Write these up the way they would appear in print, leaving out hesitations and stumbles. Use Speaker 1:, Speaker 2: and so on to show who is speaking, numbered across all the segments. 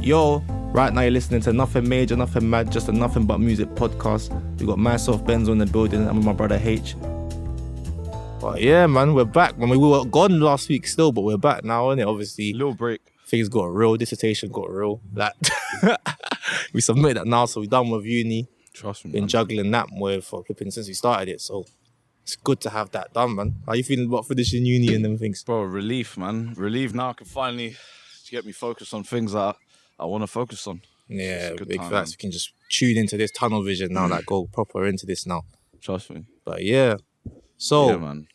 Speaker 1: Yo, right now you're listening to Nothing Major, Nothing Mad, just a Nothing But Music podcast. We got myself, Benzo in the building, and with my brother H. But yeah, man, we're back. Man, we were gone last week still, but we're back now, innit? Obviously,
Speaker 2: little break.
Speaker 1: Things got real, dissertation got real. Like, we submitted that now, so we're done with uni.
Speaker 2: Trust me,
Speaker 1: Been
Speaker 2: man.
Speaker 1: juggling that with for flipping since we started it, so it's good to have that done, man. How you feeling about finishing uni and them things?
Speaker 2: Bro, relief, man. Relief now. I can finally get me focused on things that I want to focus on.
Speaker 1: Yeah, big
Speaker 2: time,
Speaker 1: facts.
Speaker 2: man.
Speaker 1: We can just tune into this tunnel vision now, like go proper into this now.
Speaker 2: Trust me.
Speaker 1: But yeah, so
Speaker 2: Yeah, man.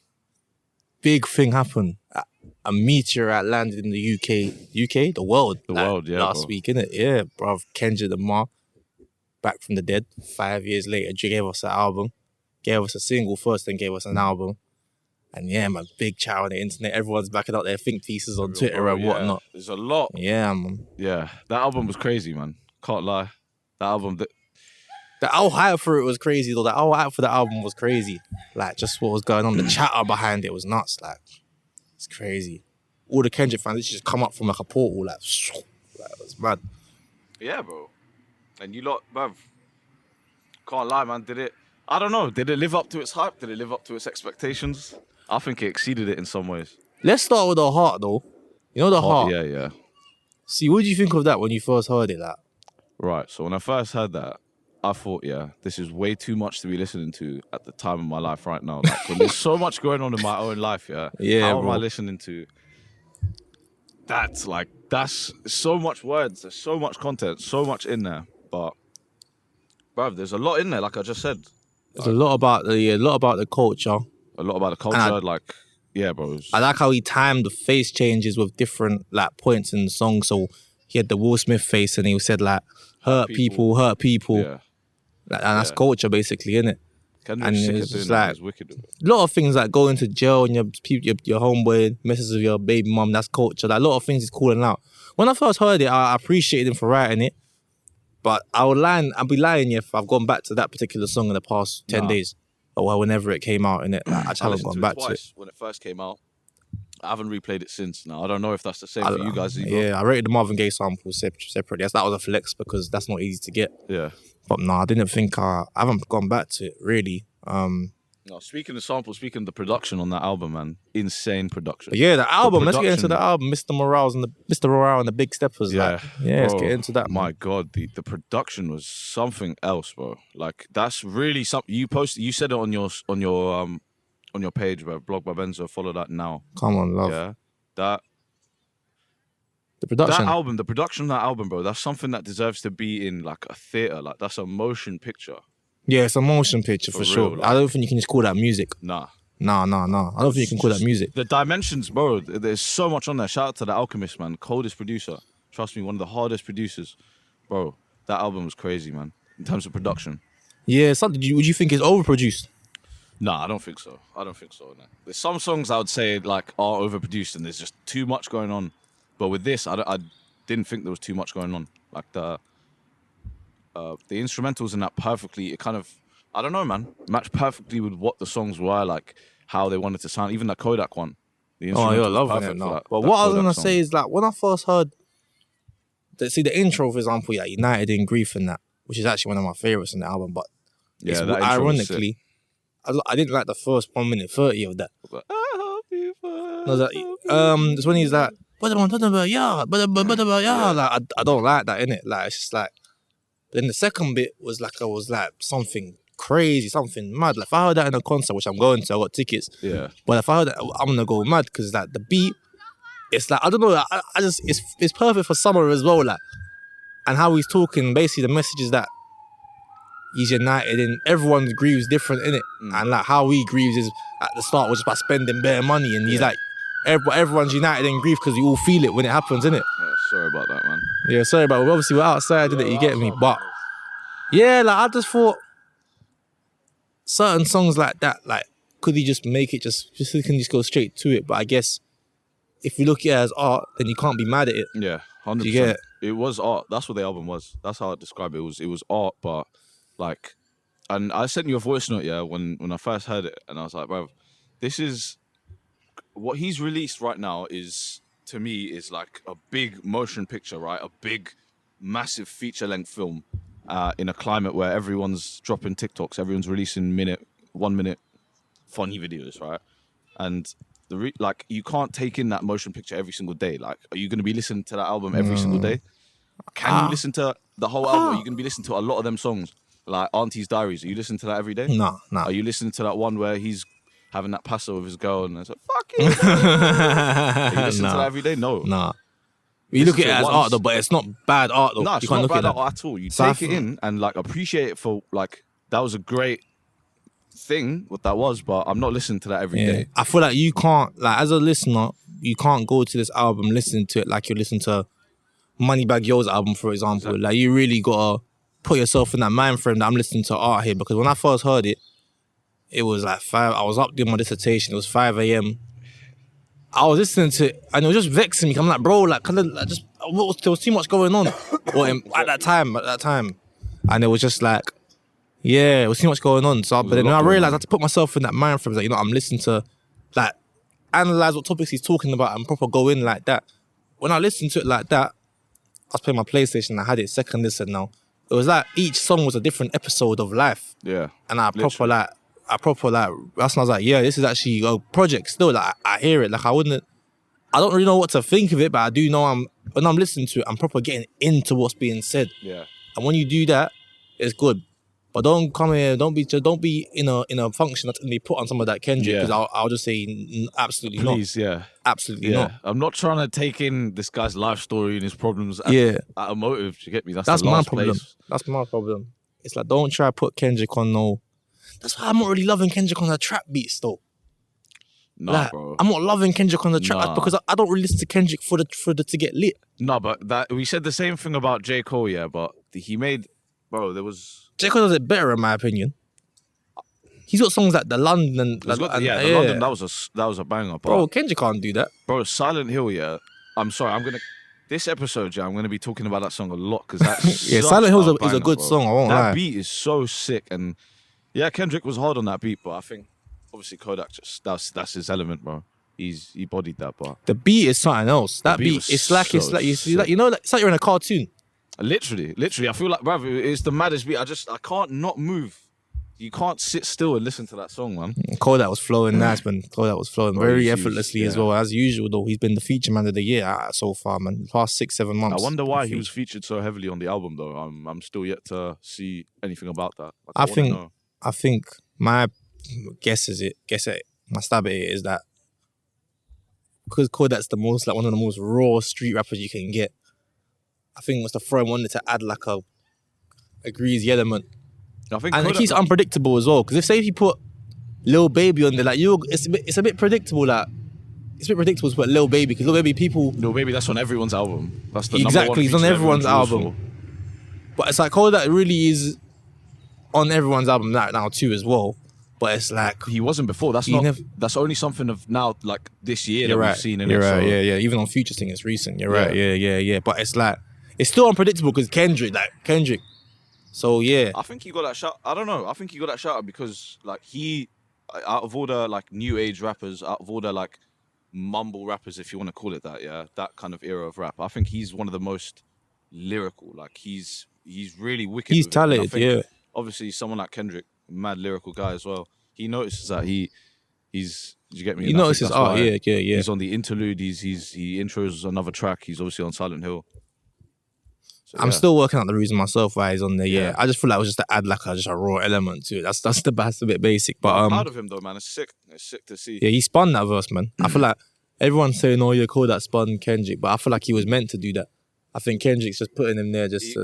Speaker 1: big thing happened. A meteorite landed in the UK, the world.
Speaker 2: The
Speaker 1: like,
Speaker 2: world, yeah,
Speaker 1: last
Speaker 2: bro.
Speaker 1: week, innit? Yeah, bruv. Kendrick Lamar, back from the dead. 5 years later, gave us an album, gave us a single first, then gave us an album. And yeah, man, big chow on the internet. Everyone's backing out their think pieces on Twitter
Speaker 2: Bro,
Speaker 1: and
Speaker 2: yeah.
Speaker 1: whatnot.
Speaker 2: There's a lot.
Speaker 1: Yeah, man.
Speaker 2: Yeah, that album was crazy, man. Can't lie. That album,
Speaker 1: The whole hype for it was crazy, though. The whole hype for the album was crazy. Like, just what was going on. The chatter behind it was nuts. Like, it's crazy. All the Kendrick fans, they just come up from like a portal. Like it was mad.
Speaker 2: yeah, bro. And you lot, bruv, can't lie, man. I don't know. Did it live up to its hype? Did it live up to its expectations? I think it exceeded it in some ways.
Speaker 1: Let's start with the heart, though. You know the heart?
Speaker 2: Yeah.
Speaker 1: See, what did you think of that when you first heard it? Like,
Speaker 2: Right, so when I first heard that, I thought, yeah, this is way too much to be listening to at the time of my life right now. Like, when there's so much going on in my own life, yeah.
Speaker 1: Yeah,
Speaker 2: How
Speaker 1: bro.
Speaker 2: am I listening to? That's so much words. There's so much content, so much in there. But, bruv, there's a lot in there. Like I just said,
Speaker 1: there's a lot about the culture.
Speaker 2: a lot about the culture. Yeah, bro.
Speaker 1: I like how he timed the face changes with different like points in the song. So he had the Will Smith face, and he said like hurt people.
Speaker 2: Yeah,
Speaker 1: Like, and that's culture basically, innit?
Speaker 2: Kendrick's sick of doing that. It's wicked.
Speaker 1: A lot of things like going to jail and your homeboy messes with your baby mum, that's culture. Like, a lot of things he's calling out. When I first heard it, I appreciated him for writing it. But I'd be lying if I've gone back to that particular song in the past 10 days. Or whenever it came out, innit? Like, I just haven't gone back to it.
Speaker 2: When it first came out. I haven't replayed it since now. I don't know if that's the same for you guys either.
Speaker 1: Yeah, I rated the Marvin Gaye samples separately. That was a flex because that's not easy to get.
Speaker 2: Yeah.
Speaker 1: But no, I didn't think I haven't gone back to it really.
Speaker 2: No, speaking of samples, speaking of the production on that album, man, insane production.
Speaker 1: But yeah, the album. Let's get into
Speaker 2: production-
Speaker 1: the album. Mr. Morale and the Big Steppers.
Speaker 2: Yeah,
Speaker 1: let's
Speaker 2: bro,
Speaker 1: get into that.
Speaker 2: My
Speaker 1: Man.
Speaker 2: God, the production was something else, bro. Like, that's really something you posted. You said it on your page, bro. Blog by Benzo. Follow that now.
Speaker 1: Come on, love.
Speaker 2: Yeah,
Speaker 1: The production.
Speaker 2: that album, the production of that album, bro. That's something that deserves to be in like a theater. Like, that's a motion picture.
Speaker 1: Yeah, it's a motion picture for
Speaker 2: real,
Speaker 1: sure.
Speaker 2: like-
Speaker 1: I don't think you can just call that music.
Speaker 2: Nah.
Speaker 1: No. I don't think you can call that music.
Speaker 2: The dimensions, bro. There's so much on there. Shout out to The Alchemist, man. Coldest producer. Trust me, one of the hardest producers. Bro, that album was crazy, man. In terms of production.
Speaker 1: Yeah, would you think it's overproduced?
Speaker 2: Nah, I don't think so. No. There's some songs I would say like are overproduced and there's just too much going on. But with this, I didn't think there was too much going on. Like the instrumentals in that perfectly, it kind of, I don't know, man, matched perfectly with what the songs were, like how they wanted to sound. Even that Kodak one. The
Speaker 1: Oh, you're
Speaker 2: instrumental was
Speaker 1: loving it
Speaker 2: perfect for
Speaker 1: now.
Speaker 2: that-
Speaker 1: But
Speaker 2: that
Speaker 1: what I was
Speaker 2: Kodak
Speaker 1: gonna
Speaker 2: song.
Speaker 1: say is like when I first heard, the intro for example, yeah, United in Grief and that, which is actually one of my favorites in the album. But
Speaker 2: Yeah,
Speaker 1: it's,
Speaker 2: that intro was sick.
Speaker 1: ironically, I didn't like the first 1 minute 30 of that.
Speaker 2: But, I hope you find
Speaker 1: No, it's when he's like, what am I talking about? Yeah, like I don't like that, innit? Like it's just like. Then the second bit was like something crazy, something mad. Like if I heard that in a concert, which I'm going to, I got tickets.
Speaker 2: Yeah.
Speaker 1: But if I heard that, I'm gonna go mad because like the beat, it's like I don't know. I just it's perfect for summer as well. Like, and how he's talking, basically the message is that he's united and everyone grieves different in it, and like how he grieves is at the start was just by spending bare money, and he's like everyone's united in grief because you all feel it when it happens, innit?
Speaker 2: Sorry about that, man.
Speaker 1: Yeah, sorry, but obviously we're outside, innit? You get me? But yeah, like I just thought certain songs like that, like could he just make it just so he can just go straight to it? But I guess if you look at it as art, then you can't be mad at it.
Speaker 2: Yeah, 100%.
Speaker 1: You get it?
Speaker 2: It was art. That's what the album was. That's how I describe it. It was art, but like, and I sent you a voice note, yeah, when I first heard it, and I was like, bro, this is what he's released right now is, to me, is like a big motion picture, right? A big massive feature-length film in a climate where everyone's dropping TikToks, everyone's releasing 1 minute funny videos, right? And like you can't take in that motion picture every single day. Like, are you going to be listening to that album every single day? Can you listen to the whole album? Are you going to be listening to a lot of them songs? Like Auntie's Diaries, are you listening to that every day?
Speaker 1: No.
Speaker 2: Are you listening to that one where he's having that paso with his girl and it's like, fuck you? Are you listening to that every day? No.
Speaker 1: Nah. You look at it as art though, but it's not bad art though.
Speaker 2: No, it's
Speaker 1: you can't
Speaker 2: not
Speaker 1: look
Speaker 2: bad
Speaker 1: at
Speaker 2: art at all. You take it in and like appreciate it for like, that was a great thing, what that was, but I'm not listening to that every day.
Speaker 1: I feel like you can't, like as a listener, you can't go to this album listening to it like you're listening to Moneybagg Yo's album, for example. Exactly. Like you really gotta put yourself in that mind frame that I'm listening to art here, because when I first heard it, it was like 5. I was up doing my dissertation. It was 5 a.m. I was listening to it and it was just vexing me. I'm like, bro, like, there was too much going on. At that time, and it was just like, yeah, it was too much going on. So, but then I realized I had to put myself in that mind frame. Like, I'm listening to, like, analyze what topics he's talking about and proper go in like that. When I listened to it like that, I was playing my PlayStation. I had it second listen now. It was like each song was a different episode of life.
Speaker 2: Yeah.
Speaker 1: And that's when I was like, yeah, this is actually a project still. Like, I hear it. Like, I don't really know what to think of it, but I do know when I'm listening to it, I'm proper getting into what's being said.
Speaker 2: Yeah.
Speaker 1: And when you do that, it's good. But don't come here, don't be in a function that's gonna be put on some of that Kendrick, because I'll just say absolutely not.
Speaker 2: Please, yeah.
Speaker 1: Absolutely not.
Speaker 2: I'm not trying to take in this guy's life story and his problems at a motive. You get me? That's
Speaker 1: my problem. That's my problem. It's like, don't try to put Kendrick on no. That's why I'm not really loving Kendrick on the trap beats though.
Speaker 2: Nah,
Speaker 1: like,
Speaker 2: bro.
Speaker 1: I'm not loving Kendrick on the trap because I don't really listen to Kendrick for the to get lit.
Speaker 2: No, but we said the same thing about J. Cole, yeah, but he made, bro, there was...
Speaker 1: J. Cole does it better in my opinion. He's got songs like The London.
Speaker 2: The London, that was a banger. But,
Speaker 1: bro, Kendrick can't do that.
Speaker 2: Bro, Silent Hill, yeah. I'm sorry, this episode, yeah, I'm going to be talking about that song a lot because that's
Speaker 1: yeah, Silent Hill is a good song, I won't lie.
Speaker 2: That beat is so sick, and yeah, Kendrick was hard on that beat, but I think obviously Kodak that's his element, bro. He bodied that, but
Speaker 1: the beat is something else. That beat it's like you know, it's like you're in a cartoon.
Speaker 2: Literally, I feel like, bruv, it's the maddest beat. I can't not move. You can't sit still and listen to that song, man.
Speaker 1: Kodak was flowing nice, man. Kodak was flowing very effortlessly as well. As usual, though, he's been the feature man of the year so far, man. The past 6-7 months.
Speaker 2: I wonder why he was featured so heavily on the album, though. I'm still yet to see anything about that. Like,
Speaker 1: I think my guess my stab at it is that because Kodak's one of the most raw street rappers you can get. I think Mr. Froy wanted to add like a greasy element. And he's unpredictable as well. Because if you put Lil Baby on there, like it's a bit predictable. Like it's a bit predictable to put Lil Baby, because Lil Baby,
Speaker 2: that's on everyone's album. That's the
Speaker 1: exactly. He's on everyone's album. But it's like Kodak really is on everyone's album now too as well. But it's like
Speaker 2: he wasn't before. That's only something of now, like this year that we've seen in
Speaker 1: it.
Speaker 2: Right.
Speaker 1: Yeah. Even on Future thing, it's recent. You're right. Yeah. But it's like it's still unpredictable because Kendrick. So yeah,
Speaker 2: I think he got that shout. I don't know. I think he got that shout out because like he, out of all the like new age rappers, out of all the like mumble rappers, if you want to call it that, yeah, that kind of era of rap, I think he's one of the most lyrical. Like he's really wicked.
Speaker 1: He's talented. Yeah.
Speaker 2: Obviously, someone like Kendrick, mad lyrical guy as well. He notices that he's. Did you get me?
Speaker 1: He notices art. Yeah.
Speaker 2: He's on the interlude. He intros another track. He's obviously on Silent Hill. So,
Speaker 1: I'm still working out the reason myself why he's on there. Yeah, I just feel like it was just to add like just a raw element to it. That's a bit basic, but
Speaker 2: I'm proud of him though, man. It's sick. It's sick to see.
Speaker 1: Yeah, he spun that verse, man. I feel like everyone's saying, "Oh, yeah, Kodak spun Kendrick," but I feel like he was meant to do that. I think Kendrick's just putting him there he's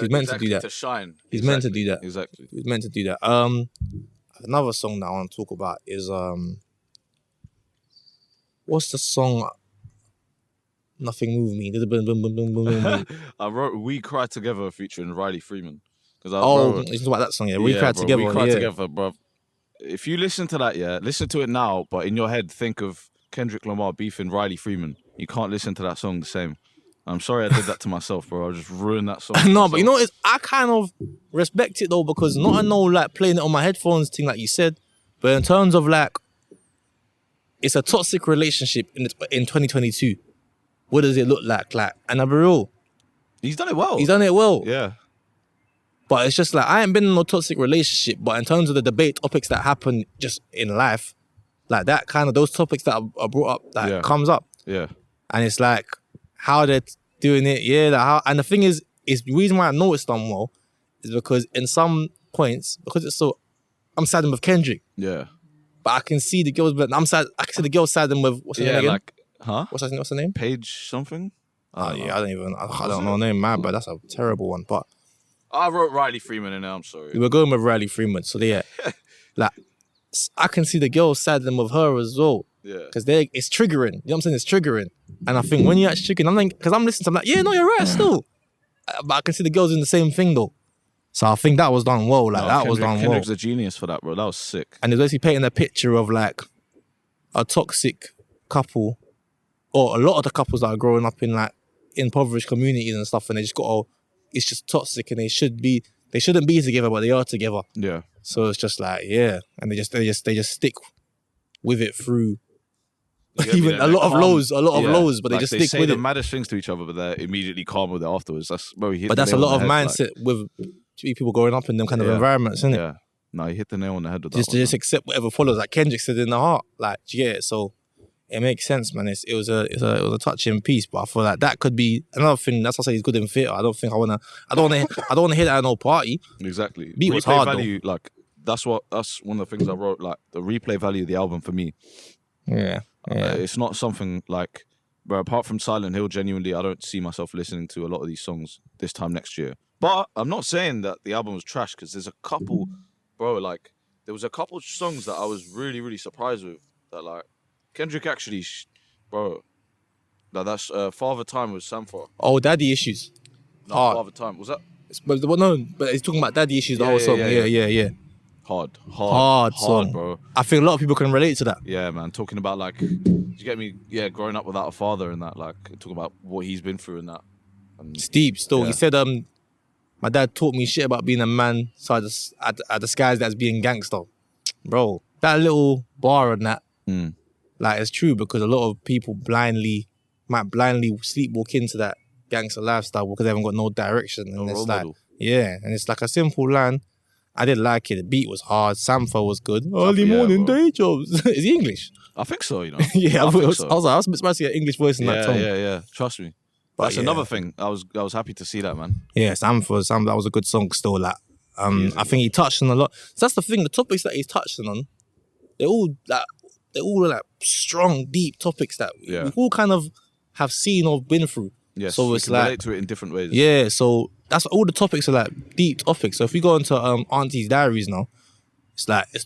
Speaker 1: meant to do that.
Speaker 2: To shine.
Speaker 1: He's meant to do that.
Speaker 2: Exactly.
Speaker 1: He's meant to do that. Another song that I want to talk about is what's the song? Nothing Move Me.
Speaker 2: I wrote "We Cry Together" featuring Riley Freeman.
Speaker 1: You talking about that song, yeah? We Cry Together.
Speaker 2: We Cry Together, bro. If you listen to that, yeah, listen to it now, but in your head, think of Kendrick Lamar beefing Riley Freeman. You can't listen to that song the same. I'm sorry I did that to myself, bro. I just ruined that song.
Speaker 1: No, but you know what? I kind of respect it though, because not I know like playing it on my headphones thing like you said, but in terms of like, it's a toxic relationship in 2022. What does it look like? And I'll be real,
Speaker 2: He's done it well.
Speaker 1: He's done it well.
Speaker 2: Yeah.
Speaker 1: But it's just like, I ain't been in no toxic relationship, but in terms of the debate topics that happen just in life, like that kind of, those topics that are brought up, that comes up.
Speaker 2: Yeah.
Speaker 1: And it's like, how they're doing it, and the thing is the reason why I know it's done well is because in some points, because it's so, I'm siding with Kendrick.
Speaker 2: Yeah.
Speaker 1: But I can see the girls, but I can see the girls siding with, what's her name again?
Speaker 2: Like, huh?
Speaker 1: What's her name?
Speaker 2: Paige something?
Speaker 1: I don't know her name, man, but that's a terrible one. But
Speaker 2: I wrote Riley Freeman in there, I'm sorry.
Speaker 1: We were going with Riley Freeman, so yeah. Like, I can see the girls siding with her as well.
Speaker 2: Yeah.
Speaker 1: Because it's triggering. You know what I'm saying? It's triggering. And I think when you're actually triggering, I'm like, because I'm listening to, I'm like, yeah, no, you're right still. But I can see the girls doing the same thing though. So I think that was done well. Like, that was done well.
Speaker 2: Kendrick's a genius for that, bro. That was sick.
Speaker 1: And it's basically painting a picture of like a toxic couple, or a lot of the couples that are growing up in like impoverished communities and stuff, and they just got, oh, it's just toxic, and they shouldn't be together, but they are together.
Speaker 2: Yeah.
Speaker 1: So it's just like, yeah, and they just stick with it through. Even a lot of lows, but they just stick
Speaker 2: say
Speaker 1: with
Speaker 2: the
Speaker 1: it.
Speaker 2: maddest things to each other, but they're immediately calm with it afterwards. That's
Speaker 1: a lot of mindset with people growing up in them kind of environments, isn't it?
Speaker 2: Yeah. No, you hit the nail on the head with that.
Speaker 1: Just accept whatever follows, like Kendrick said in the heart. Like, do you get it? So it makes sense, man. It was a touching piece, but I feel like that could be another thing. That's why I say he's good in theatre. I don't want to hear that at no party.
Speaker 2: Exactly.
Speaker 1: Beat was hard
Speaker 2: value, though. Like that's one of the things I wrote. Like the replay value of the album for me.
Speaker 1: Yeah.
Speaker 2: It's not something like, bro, apart from Silent Hill, genuinely, I don't see myself listening to a lot of these songs this time next year. But I'm not saying that the album was trash, because there's a couple, bro, like, there was a couple songs that I was really, really surprised with, that, like, Kendrick actually, bro, that's Father Time with Sampha.
Speaker 1: Oh, Daddy Issues.
Speaker 2: No, Father Time. Was that?
Speaker 1: But he's talking about Daddy Issues, the whole song. Yeah. Hard song,
Speaker 2: bro.
Speaker 1: I think a lot of people can relate to that.
Speaker 2: Yeah, man. Talking about, like, do you get me? Yeah, growing up without a father and that, like, talking about what he's been through and that. And,
Speaker 1: it's deep still. He said, my dad taught me shit about being a man, so I disguised that as being gangster. Bro, that little bar on that, like, it's true, because a lot of people might blindly sleepwalk into that gangster lifestyle because they haven't got no direction. And it's like, and it's like a simple line. I did like it. The beat was hard. Sampha was good. Early morning day jobs. Is he English?
Speaker 2: I think so, you know.
Speaker 1: I was like, I was surprised to get English voice in that tone.
Speaker 2: Yeah. Trust me. But that's another thing. I was happy to see that, man.
Speaker 1: Yeah, Sampha, that was a good song still. Like, I think he touched on a lot. So that's the thing. The topics that he's touched on, they're all like strong, deep topics that we all kind of have seen or been through.
Speaker 2: Yes,
Speaker 1: so
Speaker 2: it's like relate to it in different ways.
Speaker 1: Yeah, so that's all the topics are like deep topics. So if we go into Auntie's Diaries now, it's like it's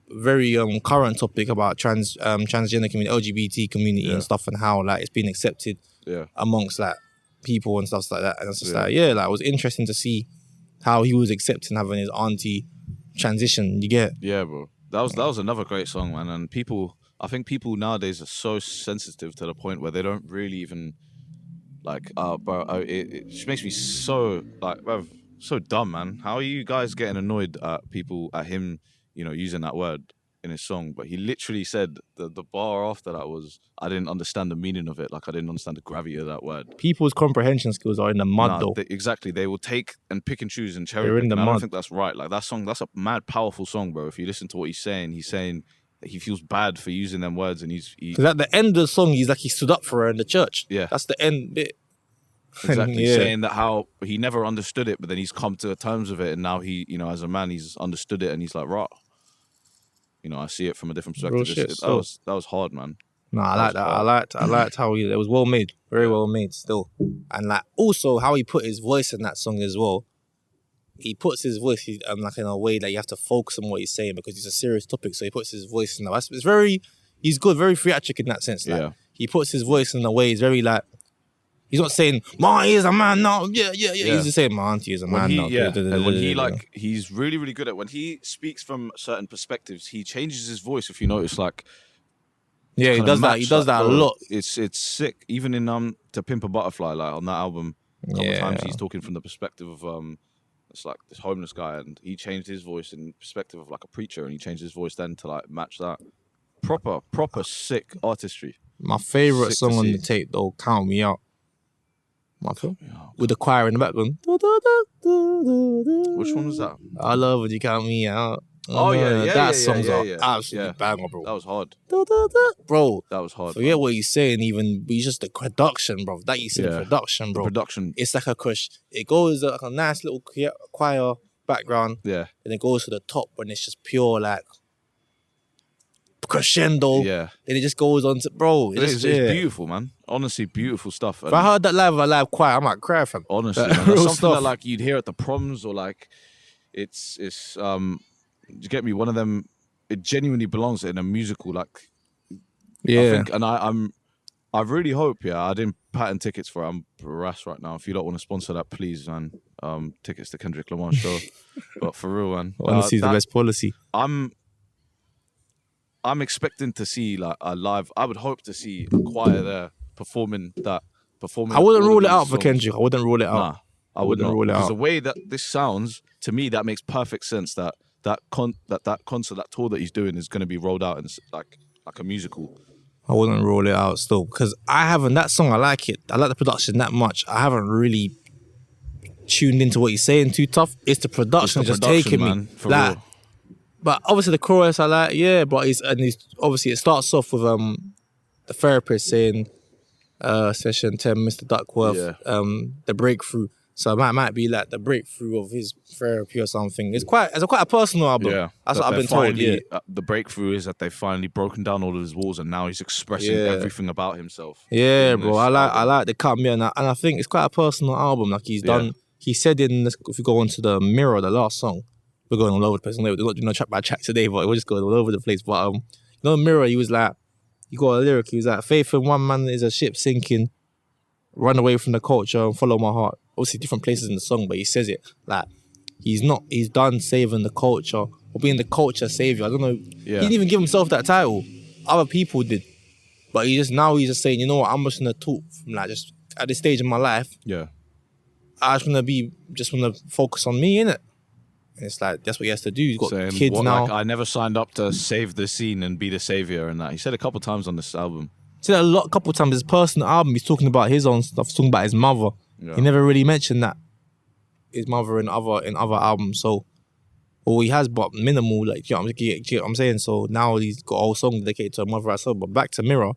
Speaker 1: very current topic about transgender community, LGBT community and stuff, and how like it's been accepted amongst like people and stuff like that. And it's just like it was interesting to see how he was accepting having his auntie transition. You get?
Speaker 2: Yeah, bro. That was another great song, man. And I think people nowadays are so sensitive to the point where they don't really even. Like, bro, it just makes me so, like, bro, so dumb, man. How are you guys getting annoyed at him, you know, using that word in his song? But he literally said the bar after that was, I didn't understand the meaning of it. Like, I didn't understand the gravity of that word.
Speaker 1: People's comprehension skills are in the mud, though.
Speaker 2: Exactly. They will take and pick and choose and cherry
Speaker 1: They're
Speaker 2: pick.
Speaker 1: in the
Speaker 2: and I
Speaker 1: mud.
Speaker 2: don't think that's right. Like, that song, that's a mad, powerful song, bro. If you listen to what he's saying that he feels bad for using them words, and
Speaker 1: because at the end of the song, he's like, he stood up for her in the church.
Speaker 2: Yeah.
Speaker 1: That's the end bit.
Speaker 2: Exactly. Saying that how he never understood it, but then he's come to terms with it, and now he, you know, as a man, he's understood it, and he's like, right, you know, I see it from a different perspective. That was hard, man.
Speaker 1: No, I like that. I liked how it was well made, very well made still, and like also how he put his voice in that song as well. He puts his voice like in a way that you have to focus on what he's saying because it's a serious topic. So he puts his voice in that. He's good, very theatric in that sense. Like, he puts his voice in a way. He's very like. He's not saying my auntie is a man now. Yeah. He's just saying my auntie is a man now.
Speaker 2: And when he he's really, really good at when he speaks from certain perspectives. He changes his voice. If you notice, like.
Speaker 1: Yeah, he does that. He does that a lot.
Speaker 2: It's sick. Even in To Pimp a Butterfly, like on that album, a couple of times he's talking from the perspective of it's like this homeless guy, and he changed his voice in perspective of like a preacher, and he changed his voice then to like match that. Proper sick artistry.
Speaker 1: My favorite song on the tape though, Count Me Out. My film. With the choir in the background.
Speaker 2: Which one was that?
Speaker 1: I love when you count me out.
Speaker 2: Oh, yeah.
Speaker 1: That songs are
Speaker 2: yeah.
Speaker 1: absolutely banger, bro.
Speaker 2: That was hard.
Speaker 1: Bro,
Speaker 2: That was hard.
Speaker 1: forget what he's saying, even it's just the production, bro. That you see the production, bro.
Speaker 2: The production.
Speaker 1: It's like a crush. It goes like a nice little choir background.
Speaker 2: Yeah.
Speaker 1: And it goes to the top when it's just pure like crescendo.
Speaker 2: Yeah.
Speaker 1: Then it just goes on to
Speaker 2: It's beautiful, man. Honestly, beautiful stuff.
Speaker 1: If I heard that live, a live choir, I might cry, fam.
Speaker 2: Honestly, man, that's something that like you'd hear at the proms or like it's you get me, one of them, it genuinely belongs in a musical, like
Speaker 1: yeah.
Speaker 2: I think, and I really hope, I didn't patent tickets for it. I'm harassed right now. If you don't want to sponsor that, please, man. Tickets to Kendrick Lamar show. But for real, man.
Speaker 1: Honestly, it's the best policy.
Speaker 2: I'm expecting to see like a live. I would hope to see a choir there performing. I
Speaker 1: wouldn't rule it out for Kendrick. I wouldn't rule it out.
Speaker 2: Nah, I wouldn't rule it out. Because the way that this sounds to me, that makes perfect sense. That concert, that tour that he's doing is going to be rolled out in like a musical.
Speaker 1: I wouldn't rule it out still because that song. I like it. I like the production that much. I haven't really tuned into what he's saying too tough. It's the production just taking me.
Speaker 2: For real.
Speaker 1: But obviously the chorus I like, but he's obviously it starts off with the therapist saying session 10, Mr. Duckworth, the breakthrough. So it might be like the breakthrough of his therapy or something. It's quite a personal album.
Speaker 2: Yeah,
Speaker 1: that's what I've been told. Yeah,
Speaker 2: the breakthrough is that they've finally broken down all of his walls and now he's expressing everything about himself.
Speaker 1: Yeah, bro. I like the cut me and I think it's quite a personal album. Like he's done. He said in this, if you go into the Mirror, the last song. We're going all over the place. We're not doing track by track today, but we're just going all over the place. But Mirror, he was like, you got a lyric. He was like, faith in one man is a ship sinking. Run away from the culture and follow my heart. Obviously, different places in the song, but he says it like he's done saving the culture or being the culture savior. I don't know. He didn't even give himself that title. Other people did, but he's just saying, you know what? I'm just gonna talk from like just at this stage in my life.
Speaker 2: Yeah,
Speaker 1: I just wanna focus on me, innit? It's like that's what he has to do. He's got kids now.
Speaker 2: Like, I never signed up to save the scene and be the savior, and that he said a couple times on this album.
Speaker 1: He said a couple times. His personal album, he's talking about his own stuff. He's talking about his mother. Yeah. He never really mentioned that his mother in other albums. So, he has, but minimal. Like you know what I'm saying. So now he's got a whole song dedicated to a mother as well. But back to Mirror,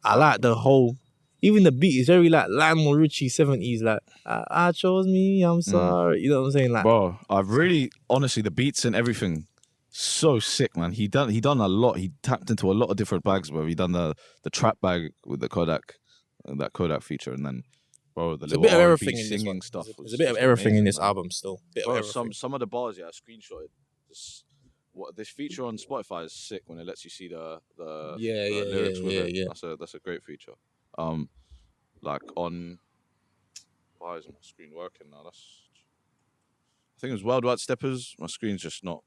Speaker 1: I like the whole. Even the beat is very like Lionel Richie 70s, like I chose me, I'm sorry. You know what I'm saying? Like,
Speaker 2: bro, I've really, honestly, the beats and everything, so sick, man. He done a lot. He tapped into a lot of different bags, bro. He done the trap bag with the Kodak, that Kodak feature, and then, bro, the little
Speaker 1: a bit of everything
Speaker 2: R&B
Speaker 1: in this
Speaker 2: singing stuff.
Speaker 1: There's a bit of everything in this album still.
Speaker 2: Bro, some of the bars, I screenshotted. This feature on Spotify is sick when it lets you see the lyrics with it. That's a great feature. Like on, why isn't my screen working now? I think it was Worldwide Steppers. My screen's just not.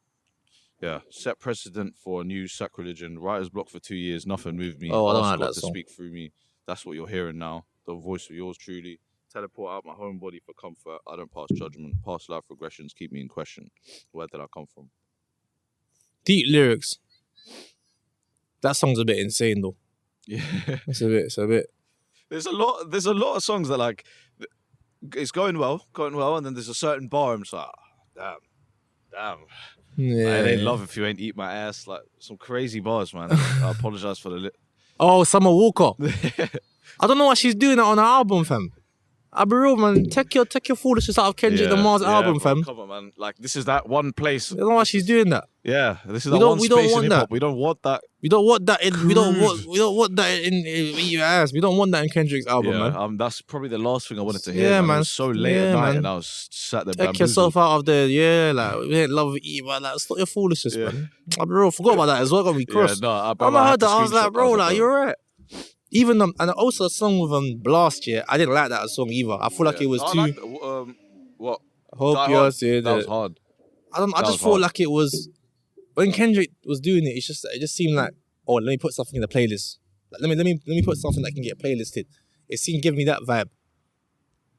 Speaker 2: Yeah, set precedent for a new sacrilegion. Writer's block for 2 years. Nothing moved me.
Speaker 1: Oh, I don't like
Speaker 2: God
Speaker 1: that
Speaker 2: to
Speaker 1: song.
Speaker 2: Speak through me. That's what you're hearing now. The voice of yours truly. Teleport out my home body for comfort. I don't pass judgment. Past life regressions keep me in question. Where did I come from?
Speaker 1: Deep lyrics. That song's a bit insane though.
Speaker 2: Yeah,
Speaker 1: it's a bit.
Speaker 2: There's a lot of songs that like it's going well, and then there's a certain bar I'm just like, damn.
Speaker 1: Yeah.
Speaker 2: I ain't love if you ain't eat my ass. Like some crazy bars, man. I apologize for the.
Speaker 1: Oh, Summer Walker. I don't know why she's doing that on her album, fam. I'll be real, man. Take your foolishness out of Kendrick Lamar's album, fam.
Speaker 2: Come on, man. Like this is that one place.
Speaker 1: I don't know why she's doing that.
Speaker 2: Yeah, this is that one space in hip hop. We don't want that.
Speaker 1: We don't want that in. We don't want that in Eat Your Ass. We don't want that in Kendrick's album, man.
Speaker 2: That's probably the last thing I wanted to hear.
Speaker 1: Yeah,
Speaker 2: man. It was so late at night, and I was sat there.
Speaker 1: Take yourself out of there. Yeah, like we didn't love Eat, but like stop your foolishness, man. I'll be real. Forgot about that as well. Got me cross.
Speaker 2: Yeah, no,
Speaker 1: I heard that. I was like, bro, like you're right. Even and also a song with Blast, I didn't like that song either. I feel like it was too.
Speaker 2: What?
Speaker 1: Hope you're saying
Speaker 2: that was hard.
Speaker 1: I just felt like it was when Kendrick was doing it. It just seemed like, oh, let me put something in the playlist. Like, let me put something that can get playlisted. It seemed give me that vibe.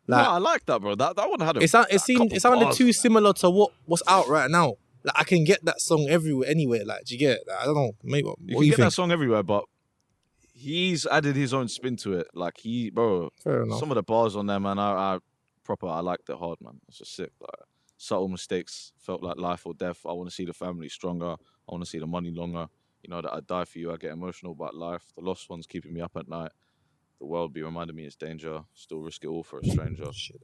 Speaker 2: Like, no, I like that, bro. That one had a.
Speaker 1: It sounded too similar to what's out right now. Like I can get that song everywhere, anywhere. Like, do you get it? Like, I don't know. Maybe
Speaker 2: you can get that song everywhere, but he's added his own spin to it. Like
Speaker 1: Fair enough.
Speaker 2: some of the bars on there, man, I liked it hard, man. It's just sick. Like subtle mistakes felt like life or death. I want to see the family stronger. I want to see the money longer. You know that I die for you. I get emotional about life. The lost ones keeping me up at night. The world be reminding me it's danger. Still risk it all for a stranger.
Speaker 1: Shit.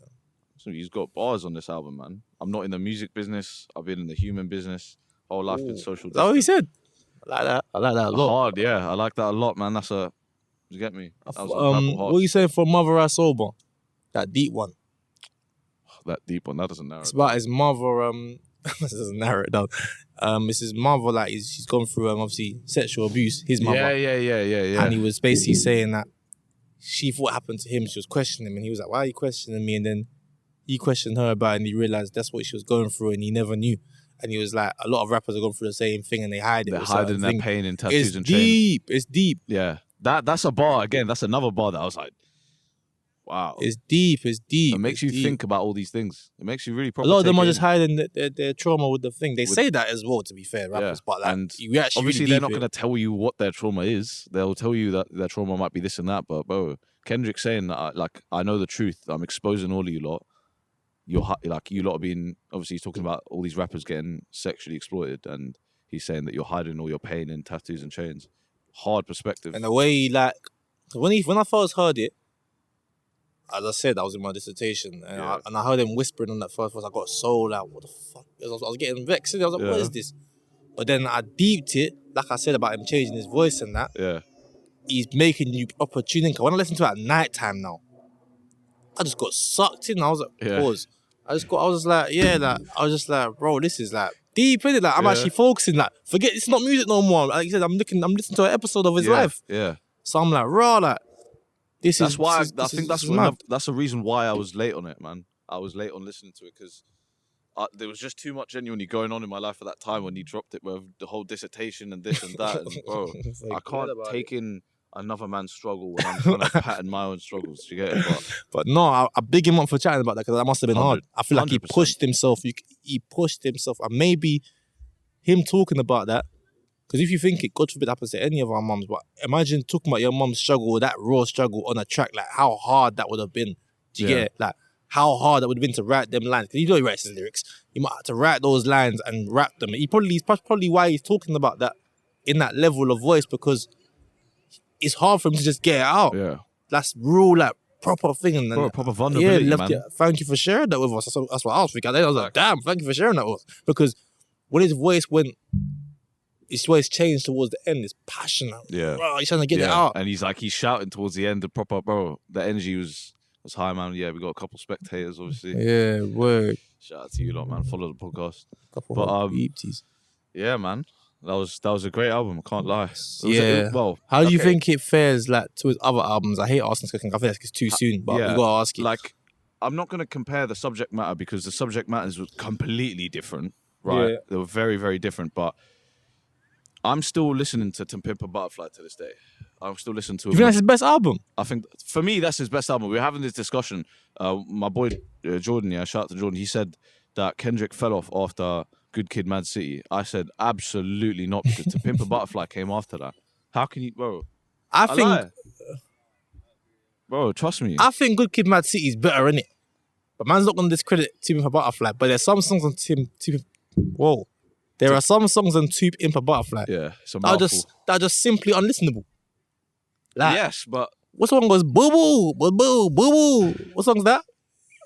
Speaker 2: So he's got bars on this album, man. I'm not in the music business. I've been in the human business. Whole life been social.
Speaker 1: Is that what he said? I like that. I like that a lot.
Speaker 2: Hard, yeah. I like that a lot, man. You get me? That was
Speaker 1: What are you saying for Mother I Sober? That deep one.
Speaker 2: That deep one. That doesn't narrow.
Speaker 1: It's about his mother. This doesn't narrow it down. It's his mother. Like she's gone through obviously sexual abuse. His mother.
Speaker 2: Yeah.
Speaker 1: And he was basically saying that she thought it happened to him. She was questioning him, and he was like, "Why are you questioning me?" And then he questioned her about it, and he realized that's what she was going through, and he never knew. And he was like, a lot of rappers are going through the same thing, and they hide it.
Speaker 2: They're hiding their pain in tattoos and
Speaker 1: chains. It's deep.
Speaker 2: Yeah, that's a bar again. That's another bar that I was like, wow.
Speaker 1: It's deep.
Speaker 2: It makes you think about all these things. It makes you really.
Speaker 1: A lot of them are just hiding their trauma with the thing. They say that as well. To be fair, rappers, but like,
Speaker 2: and
Speaker 1: you actually
Speaker 2: obviously
Speaker 1: really
Speaker 2: they're not going to tell you what their trauma is. They'll tell you that their trauma might be this and that. But bro, Kendrick saying that, I know the truth. I'm exposing all of you lot. You lot are being, obviously he's talking about all these rappers getting sexually exploited, and he's saying that you're hiding all your pain in tattoos and chains. Hard perspective.
Speaker 1: And the way when I first heard it, as I said, I was in my dissertation, and I heard him whispering on that first verse. I got so like, what the fuck? I was getting vexed. I was like, what is this? But then I deeped it, like I said about him changing his voice and that.
Speaker 2: Yeah.
Speaker 1: He's making you proper tuning. When I listen to it at night time now, I just got sucked in. I was like, pause. I was just like, bro, this is like deep, isn't it? Like I'm actually focusing. Like, forget it's not music no more. Like you said, I'm listening to an episode of his life.
Speaker 2: Yeah.
Speaker 1: So I'm like, raw, like
Speaker 2: that's a reason why I was late on it, man. I was late on listening to it because there was just too much genuinely going on in my life at that time when he dropped it, with the whole dissertation and this and that. And bro, I can't take in another man's struggle when I'm trying to pattern my own struggles. You get it?
Speaker 1: But no, I big him up for chatting about that because that must have been hard. I feel like 100%. He pushed himself. He pushed himself, and maybe him talking about that. Because if you think it, God forbid, happens to any of our mums, but imagine talking about your mum's struggle, that raw struggle on a track, like how hard that would have been. Do you get it? Like how hard that would have been to write them lines. Because he writes his lyrics. He might have to write those lines and rap them. It's probably why he's talking about that in that level of voice, because it's hard for him to just get it out.
Speaker 2: Yeah.
Speaker 1: That's real, like, proper thing. And then,
Speaker 2: proper vulnerability, man.
Speaker 1: Thank you for sharing that with us. That's what I was thinking. I was like, damn, thank you for sharing that with us. Because when his voice changed towards the end, it's passionate.
Speaker 2: Yeah.
Speaker 1: Bro, he's trying to get it out.
Speaker 2: And he's shouting towards the end, the proper, bro, the energy was high, man. Yeah, we got a couple spectators, obviously.
Speaker 1: Yeah, word.
Speaker 2: Shout out to you lot, man. Follow the podcast.
Speaker 1: Couple of beepties.
Speaker 2: Yeah, man. That was a great album, I can't lie.
Speaker 1: How do you think it fares like to his other albums? I hate asking cooking. I think it's too soon, but we gotta ask you.
Speaker 2: Like, I'm not gonna compare the subject matter because the subject matters were completely different, right? Yeah. They were very, very different, but I'm still listening to Pimp a Butterfly to this day. I'm still listening to it.
Speaker 1: You think that's his best album?
Speaker 2: I think, for me, that's his best album. We were having this discussion. My boy Jordan, shout out to Jordan, he said that Kendrick fell off after Good Kid, Mad City. I said absolutely not, because To Pimp a Butterfly came after that. How can you, bro?
Speaker 1: I think,
Speaker 2: bro, trust me.
Speaker 1: I think Good Kid, Mad City is better, innit? But man's not gonna discredit To Pimp a Butterfly. But there's some songs on There are some songs on To Pimp a Butterfly.
Speaker 2: Yeah,
Speaker 1: that are just simply unlistenable. Like,
Speaker 2: yes, but
Speaker 1: what song goes boo boo boo boo boo boo? What song's that?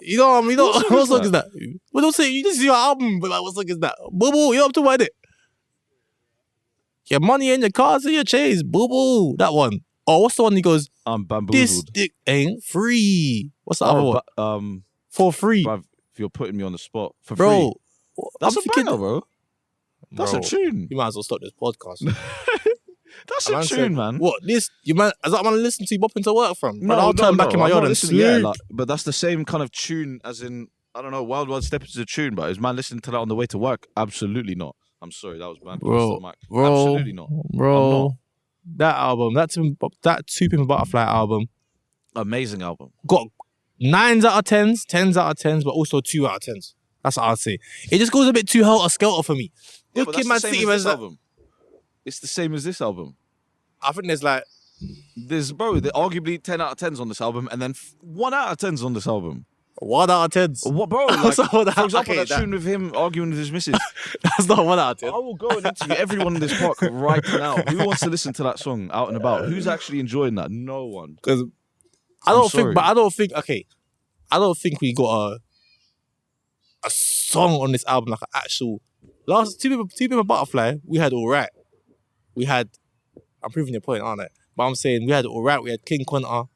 Speaker 1: You know what I mean? What song is that? Well, don't say you just see your album, but like, what song is that? Boo boo, you know what I'm talking about it? Your money and your cars and your chains, boo boo. That one. Oh, what's the one he goes?
Speaker 2: I'm bamboozled.
Speaker 1: This dick ain't free. What's the other one? For free.
Speaker 2: Bruv, if you're putting me on the spot for free. That's a banger, bro. That's a tune.
Speaker 1: You might as well stop this podcast.
Speaker 2: That's a tune, man.
Speaker 1: What this? You man? Is that man listen to you bopping to work from? No, I'll turn back in my yard and sleep.
Speaker 2: But that's the same kind of tune as in, I don't know, Wild Wild Step is a tune, but is man listening to that on the way to work? Absolutely not. I'm sorry, that was bad.
Speaker 1: Bro,
Speaker 2: absolutely not.
Speaker 1: Bro, that album, that To Pimp a Butterfly album,
Speaker 2: amazing album.
Speaker 1: Got 9s out of 10s, 10s out of 10s, but also 2 out of 10s. That's what I'd say. It just goes a bit too helter-skelter for me.
Speaker 2: Yeah, Good Kid, Mad City was album. It's the same as this album.
Speaker 1: I think there's like
Speaker 2: There's arguably 10 out of 10s on this album, and then 1 out of 10s on this album.
Speaker 1: 1 out of 10s.
Speaker 2: What, bro? Like,
Speaker 1: So
Speaker 2: for example,
Speaker 1: okay,
Speaker 2: that tune with him arguing with his missus.
Speaker 1: That's not 1 out of 10.
Speaker 2: I will go and interview everyone in this park right now. Who wants to listen to that song out and about? Who's actually enjoying that? No one.
Speaker 1: Because I don't think we got a song on this album, like an actual. Last two people Butterfly, we had Alright. We had, I'm proving your point, aren't I? But I'm saying we had Alright, we had King Quanta,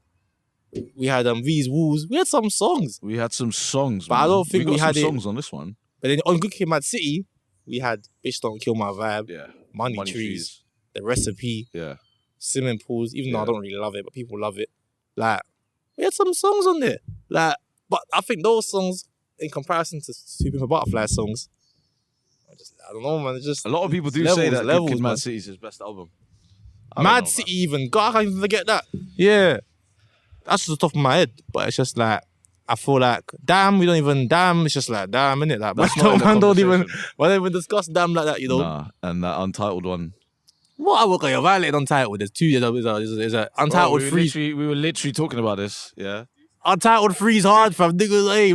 Speaker 1: we had V's Wolves, we had some songs.
Speaker 2: We had some songs,
Speaker 1: but
Speaker 2: man.
Speaker 1: I don't think we
Speaker 2: got
Speaker 1: had
Speaker 2: some songs on this one.
Speaker 1: But then on Good Kid, Mad City, we had Bitch Don't Kill My Vibe,
Speaker 2: Yeah.
Speaker 1: Money Trees, The Recipe,
Speaker 2: Yeah.
Speaker 1: Swimming Pools, even though I don't really love it, but people love it. Like, we had some songs on there. Like, but I think those songs, in comparison to Super for Butterfly songs, I don't know, man. It's just
Speaker 2: A lot of people do
Speaker 1: levels,
Speaker 2: say that
Speaker 1: levels,
Speaker 2: Good Kid,
Speaker 1: man.
Speaker 2: Mad City is his best album. I don't
Speaker 1: Mad
Speaker 2: know,
Speaker 1: City even. God, I can't even forget that. Yeah. That's just the top of my head. But it's just like, I feel like, damn, it's just like, damn, innit? Like,
Speaker 2: That's not in the
Speaker 1: man don't
Speaker 2: conversation.
Speaker 1: even discuss damn like that, you know?
Speaker 2: Nah, and that Untitled one.
Speaker 1: What I work on, you're violating Untitled. There's 2 years, there's a Untitled Freeze.
Speaker 2: We were literally talking about this, yeah.
Speaker 1: Untitled Free is hard, fam. Niggas, hey,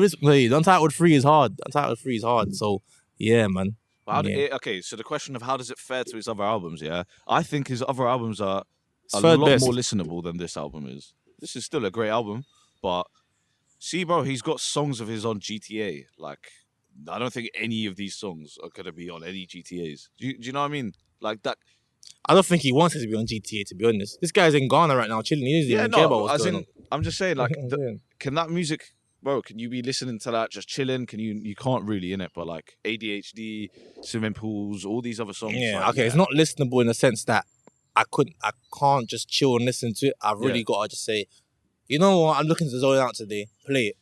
Speaker 1: Untitled Free is hard. Untitled Free is hard. So, yeah, man.
Speaker 2: Okay, so the question of how does it fare to his other albums, yeah? I think his other albums are a
Speaker 1: third
Speaker 2: lot
Speaker 1: best.
Speaker 2: more listenable than this album is. This is still a great album, but see, bro, he's got songs of his on GTA. Like, I don't think any of these songs are going to be on any GTAs. Do you know what I mean? Like that.
Speaker 1: I don't think he wants it to be on GTA, to be honest. This guy's in Ghana right now, chilling. He doesn't even care about what's going on.
Speaker 2: I'm just saying, like, can that music, bro, can you be listening to that just chilling? You can't really, in it, but like ADHD, Swimming Pools, all these other songs.
Speaker 1: Yeah,
Speaker 2: like,
Speaker 1: okay, it's not listenable in the sense that I can't just chill and listen to it. I've really got to just say, you know what, I'm looking to zone out today, play it.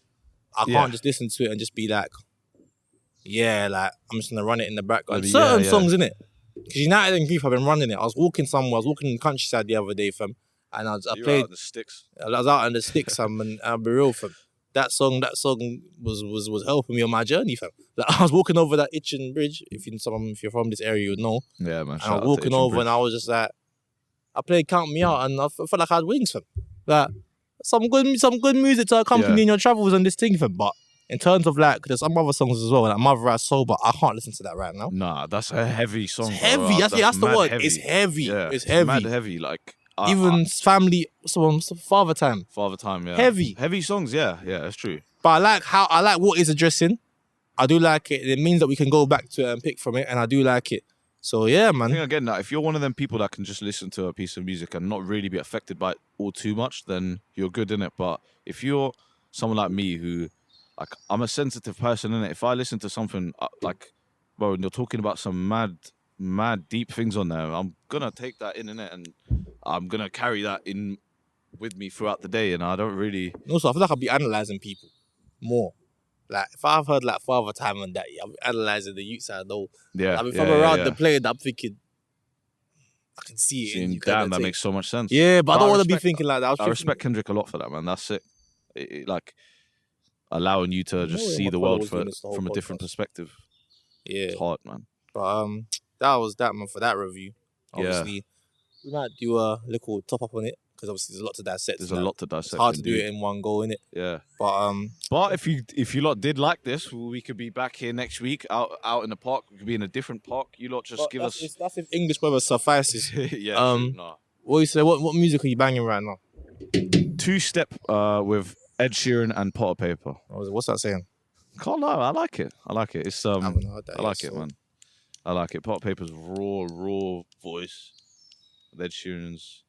Speaker 1: I can't just listen to it and just be like, yeah, like, I'm just going to run it in the background. Certain songs, innit? Because United and Grief, I've been running it. I was walking somewhere, I was walking in the countryside the other day, fam. And I played.
Speaker 2: Out in the sticks.
Speaker 1: I was out in the sticks, fam, and I'll be real, fam. That song was helping me on my journey, fam. Like, I was walking over that Itchen Bridge. If you're from this area, you would know.
Speaker 2: Yeah, man.
Speaker 1: And I was walking over, and I was just like, I played Count Me Out, and I felt like I had wings, fam. Like, some good music to accompany in your travels and this thing, fam. But in terms of like, there's some other songs as well, like Mother I Sober. I can't listen to that right now.
Speaker 2: Nah, that's a heavy song.
Speaker 1: It's heavy. That's the word. Heavy. It's heavy.
Speaker 2: Yeah,
Speaker 1: it's heavy.
Speaker 2: Mad heavy. Like
Speaker 1: even family. Father Time.
Speaker 2: Father Time. Yeah.
Speaker 1: Heavy
Speaker 2: songs. Yeah, that's true.
Speaker 1: But I like what it's addressing. I do like it. It means that we can go back to it and pick from it, and I do like it. So yeah, man.
Speaker 2: I think again that if you're one of them people that can just listen to a piece of music and not really be affected by it all too much, then you're good in it. But if you're someone like me who, like, I'm a sensitive person in it. If I listen to something like, bro, and you're talking about some mad deep things on there, I'm gonna take that in it, and I'm gonna carry that in with me throughout the day. And I don't really.
Speaker 1: Also, I feel like I'll be analysing people more. Like, if I've heard like Father Time and that, I'm analysing the youths I know.
Speaker 2: Yeah.
Speaker 1: Like, if I'm around the play, I'm thinking, I can see it.
Speaker 2: Seeing, damn, that makes so much sense.
Speaker 1: Yeah, but I don't want to be thinking like that.
Speaker 2: I respect Kendrick a lot for that, man. That's it. Like, allowing you to just see the world from a different perspective.
Speaker 1: Yeah.
Speaker 2: It's hard, man.
Speaker 1: But that was that, man, for that review. Obviously, we might do a little top up on it, because obviously there's a lot to dissect.
Speaker 2: There's a lot to dissect.
Speaker 1: It's hard to do it in one go, innit?
Speaker 2: Yeah.
Speaker 1: But
Speaker 2: if you lot did like this, we could be back here next week out in the park. We could be in a different park. You lot just give us.
Speaker 1: That's if English weather suffices.
Speaker 2: Yeah. Nah.
Speaker 1: What you say? What music are you banging right now?
Speaker 2: 2-step with Ed Sheeran and Potter Paper.
Speaker 1: What's that saying?
Speaker 2: Can't lie. I like it. It's
Speaker 1: I haven't heard that
Speaker 2: I like
Speaker 1: yet,
Speaker 2: it, man. I like it. Potter Paper's raw voice. Ed Sheeran's.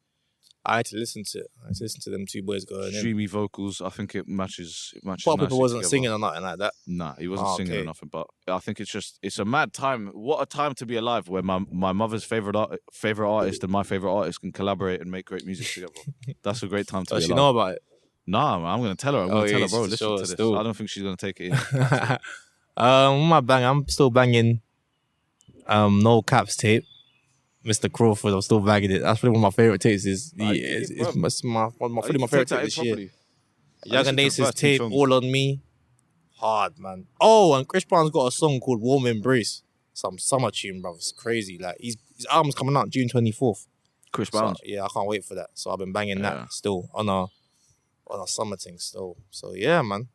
Speaker 1: I had to listen to it. I had to listen to them two boys going in.
Speaker 2: Streamy vocals. I think it matches.
Speaker 1: Potter Paper wasn't singing or nothing like that.
Speaker 2: Nah, he wasn't singing or nothing. But I think it's a mad time. What a time to be alive, where my mother's favorite artist and my favorite artist can collaborate and make great music together. That's a great time to be alive.
Speaker 1: Does she know about it?
Speaker 2: Nah, man, I'm gonna tell her. I'm gonna tell her, bro. Listen to this.
Speaker 1: Still.
Speaker 2: I don't think she's gonna take it in.
Speaker 1: I'm still banging. No Caps tape. Mr. Crawford, I'm still bagging it. That's probably one of my favorite tapes. It's one of my favorite tapes this year. Young and Ace's tape, All on Me. Hard, man. Oh, and Chris Brown's got a song called Warm Embrace. Some summer tune, bro. It's crazy. Like, his album's coming out June 24th.
Speaker 2: Chris
Speaker 1: So,
Speaker 2: Brown's.
Speaker 1: yeah, I can't wait for that. So I've been banging
Speaker 2: Yeah.
Speaker 1: that still on a summer thing still. So yeah, man,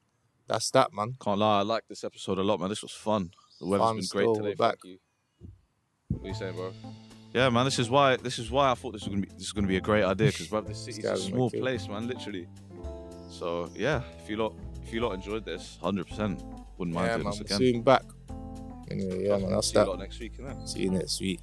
Speaker 1: that's that, man.
Speaker 2: Can't lie, I like this episode a lot, man. This was fun. The weather's
Speaker 1: Fun
Speaker 2: been
Speaker 1: still,
Speaker 2: great today.
Speaker 1: we're back.
Speaker 2: Thank you. What are you saying, bro? Yeah, man. This is why I thought this was gonna be a great idea, because bro, this city's a
Speaker 1: guy's
Speaker 2: small
Speaker 1: wicked.
Speaker 2: place, man. Literally. So yeah, if you lot enjoyed this, 100%, wouldn't mind
Speaker 1: Yeah,
Speaker 2: doing
Speaker 1: man.
Speaker 2: this
Speaker 1: We're
Speaker 2: again.
Speaker 1: soon back. Anyway, yeah, man. That's
Speaker 2: See you
Speaker 1: that.
Speaker 2: lot next week, innit?
Speaker 1: See you next week.